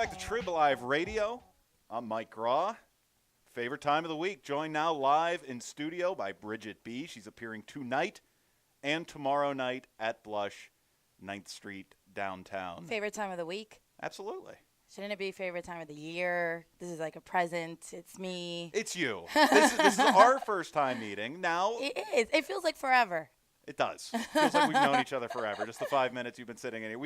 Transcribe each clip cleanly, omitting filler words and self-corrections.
back to Trib Live Radio. I'm Mike Graw. Favorite time of the week. Joined now live in studio by Bridgette B. She's appearing tonight and tomorrow night at Blush, 9th Street, downtown. Favorite time of the week? Absolutely. Shouldn't it be favorite time of the year? This is like a present. It's me. It's you. This is our first time meeting. Now It is. It feels like forever. it does. Feels like we've known each other forever. Just the 5 minutes you've been sitting in here.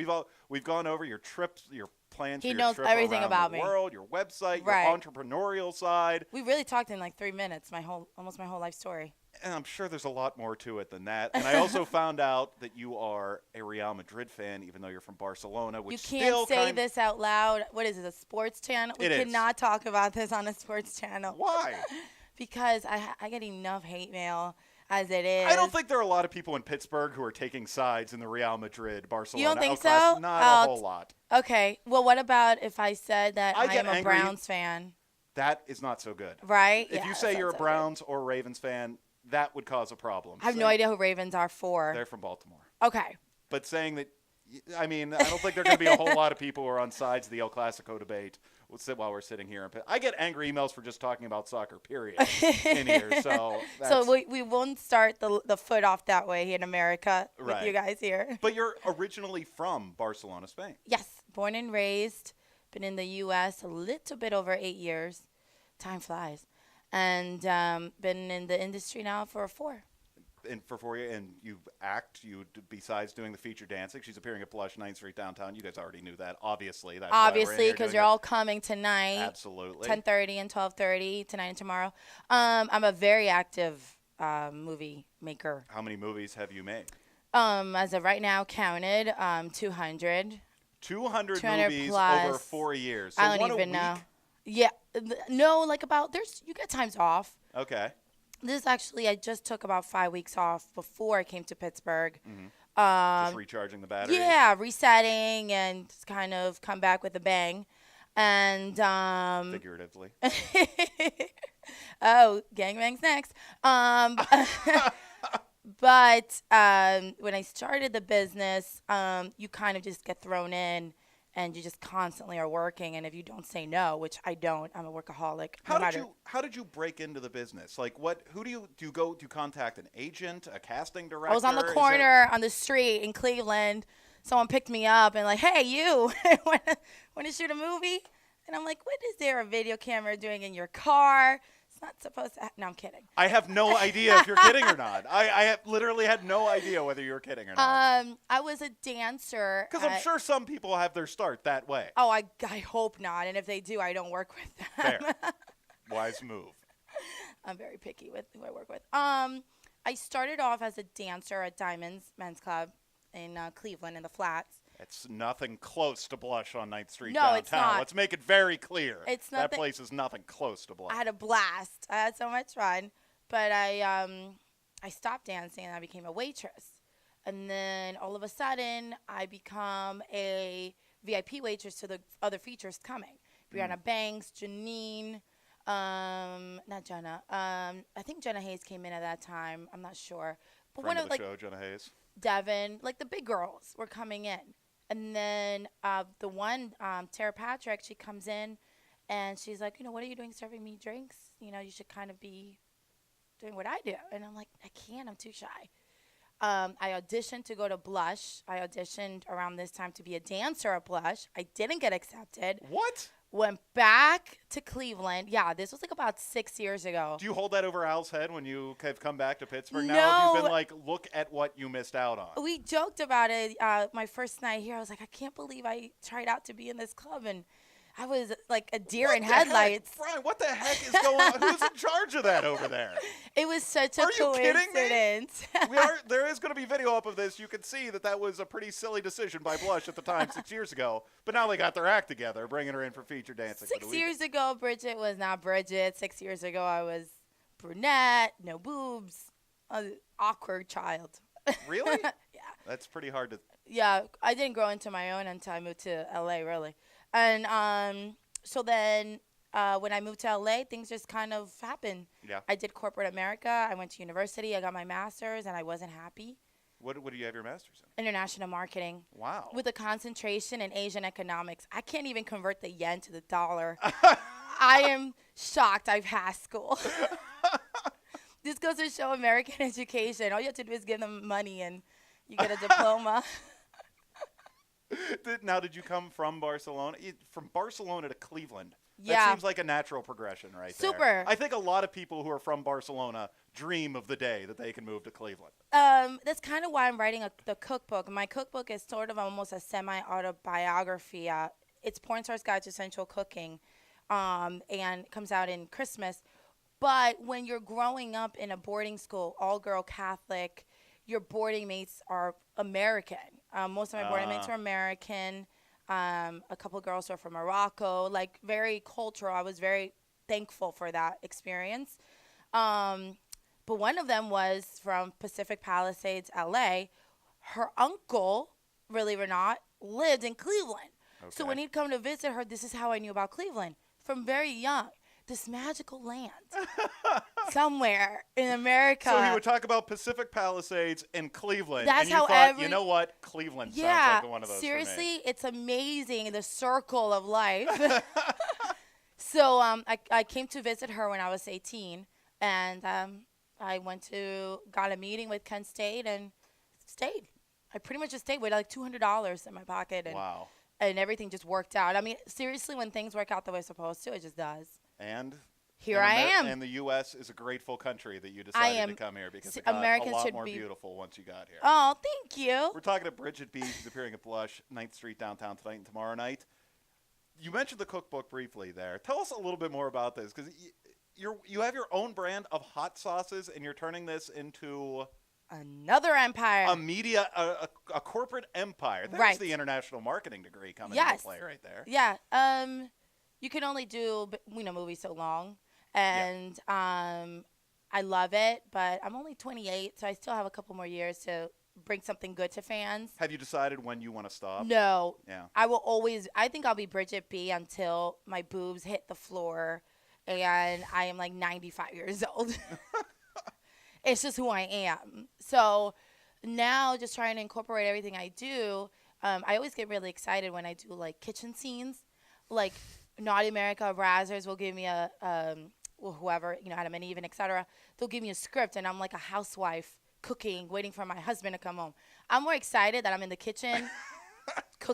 We've gone over your trips, your plans He for your knows trip everything around about the me. world, your website, Right. your entrepreneurial side. We really talked in like 3 minutes. Almost my whole life story. And I'm sure there's a lot more to it than that. And I also found out that you are a Real Madrid fan, even though you're from Barcelona, which You still can't say this out loud. What is it, a sports channel? We It is. cannot talk about this on a sports channel. Why? Because I get enough hate mail as it is. I don't think there are a lot of people in Pittsburgh who are taking sides in the Real Madrid-Barcelona You don't think outclass. so? Not a whole lot. Okay. Well, what about if I said that I I get am a angry. Browns fan? That is not so good. Right? If Yeah, you say that's you're a not so good. Browns or Ravens fan, that would cause a problem. I have no idea who Ravens are for. They're from Baltimore. Okay. But saying that, I mean, I don't think there are going to be a whole lot of people who are on sides of the El Clasico debate while we're sitting here. I get angry emails for just talking about soccer, period, in here. So we won't start the foot off that way in America with Right. you guys here. But you're originally from Barcelona, Spain. Yes, born and raised. Been in the U.S. a little bit over 8 years. Time flies. And been in the industry now for 4. And for 4 years, and you act. Besides doing the feature dancing, she's appearing at Blush, 9th Street downtown. You guys already knew that, obviously. That's why we're in Obviously, here because doing you're it. all coming tonight. Absolutely. 10:30 and 12:30 tonight and tomorrow. I'm a very active movie maker. How many movies have you made? As of right now, counted 200. 200 200 movies plus. over 4 years. So I don't one even a know. week? Yeah, no, like you get times off. Okay. This actually, I just took about 5 weeks off before I came to Pittsburgh. Just recharging the batteries. Yeah, resetting and just kind of come back with a bang. And Figuratively. oh, gangbangs next. But when I started the business, you kind of just get thrown in. And you just constantly are working, and if you don't say no, which I don't, I'm a workaholic. How did you break into the business? Like, who do you go to contact an agent, a casting director? I was on the corner on the street in Cleveland. Someone picked me up and like, hey, you want to shoot a movie? And I'm like, what is there a video camera doing in your car? It's not supposed to. No, I'm kidding. I have no idea if you're kidding or not. I have literally had no idea whether you were kidding or not. I was a dancer. Because I'm sure some people have their start that way. Oh, I hope not. And if they do, I don't work with them. Fair. Wise move. I'm very picky with who I work with. I started off as a dancer at Diamonds Men's Club in Cleveland in the Flats. It's nothing close to Blush on 9th Street No, downtown. it's not. Let's make it very clear. It's that nothing- place is nothing close to Blush. I had a blast. I had so much fun. But I stopped dancing and I became a waitress. And then all of a sudden, I become a VIP waitress to the other features coming. Brianna Banks, Janine, not Jenna. I think Jenna Hayes came in at that time. I'm not sure. But Friend one of of the like show, Jenna Hayes. Devin, like the big girls were coming in. And then the one, Tara Patrick, she comes in and she's like, what are you doing serving me drinks? You should kind of be doing what I do. And I'm like, I can't. I'm too shy. I auditioned to go to Blush. I auditioned around this time to be a dancer at Blush. I didn't get accepted. What? Went back to Cleveland. Yeah, this was like about 6 years ago. Do you hold that over Al's head when you have come back to Pittsburgh No. now? Have you been like, look at what you missed out on? We joked about it my first night here. I was like, I can't believe I tried out to be in this club, and I was like a deer in headlights. Brian, what the heck is going on? Who's in charge of that over there? It was such a Are you kidding me? coincidence. There is going to be video up of this. You can see that was a pretty silly decision by Blush at the time 6 years ago. But now they got their act together, bringing her in for feature dancing. 6 years ago, Bridgette was not Bridgette. 6 years ago, I was brunette, no boobs, awkward child. Really? Yeah. That's pretty hard to. Yeah, I didn't grow into my own until I moved to LA, really. And so then when I moved to LA, things just kind of happened. Yeah. I did corporate America. I went to university. I got my master's, and I wasn't happy. What do you have your master's in? International marketing Wow. with a concentration in Asian economics. I can't even convert the yen to the dollar. I am shocked I passed school. This goes to show American education. All you have to do is give them money and you get a diploma. Now, did you come from Barcelona? From Barcelona to Cleveland? Yeah. That seems like a natural progression right there. Super. I think a lot of people who are from Barcelona dream of the day that they can move to Cleveland. That's kind of why I'm writing the cookbook. My cookbook is sort of almost a semi-autobiography. It's Porn Star's Guide to Sensual Cooking, and it comes out in Christmas. But when you're growing up in a boarding school, all-girl Catholic, your boarding mates are American. Most of my boarding mates are American. A couple girls are from Morocco, like very cultural. I was very thankful for that experience. But one of them was from Pacific Palisades, LA. Her uncle, believe it or not, lived in Cleveland. Okay. So when he'd come to visit her, this is how I knew about Cleveland. From very young, this magical land somewhere in America. So he would talk about Pacific Palisades and Cleveland. That's and you how thought, you know what? Cleveland sounds like one of those seriously, for me. it's amazing, the circle of life. So I came to visit her when I was 18, and I got a meeting with Kent State and stayed. I pretty much just stayed with like $200 in my pocket, and Wow. and everything just worked out. I mean, seriously, when things work out the way it's supposed to, it just does. And Here I am. And the U.S. is a grateful country that you decided to come here because it got Americans a lot should more be beautiful once you got here. Oh, thank you. We're talking to Bridgette B. She's appearing at Blush, 9th Street downtown tonight and tomorrow night. You mentioned the cookbook briefly there. Tell us a little bit more about this because you have your own brand of hot sauces and you're turning this into another empire. a corporate empire. There's Right. the international marketing degree coming Yes. into play right there. Yeah. You can only do movies so long, and I love it, but I'm only 28, so I still have a couple more years to bring something good to fans. Have you decided when you want to stop? No. Yeah. I think I'll be Bridgette B until my boobs hit the floor and I am like 95 years old. It's just who I am. So now just trying to incorporate everything I do. I always get really excited when I do like kitchen scenes. Like Naughty America, Brazzers will give me whoever, Adam and Eve and etc. They'll give me a script and I'm like a housewife cooking, waiting for my husband to come home. I'm more excited that I'm in the kitchen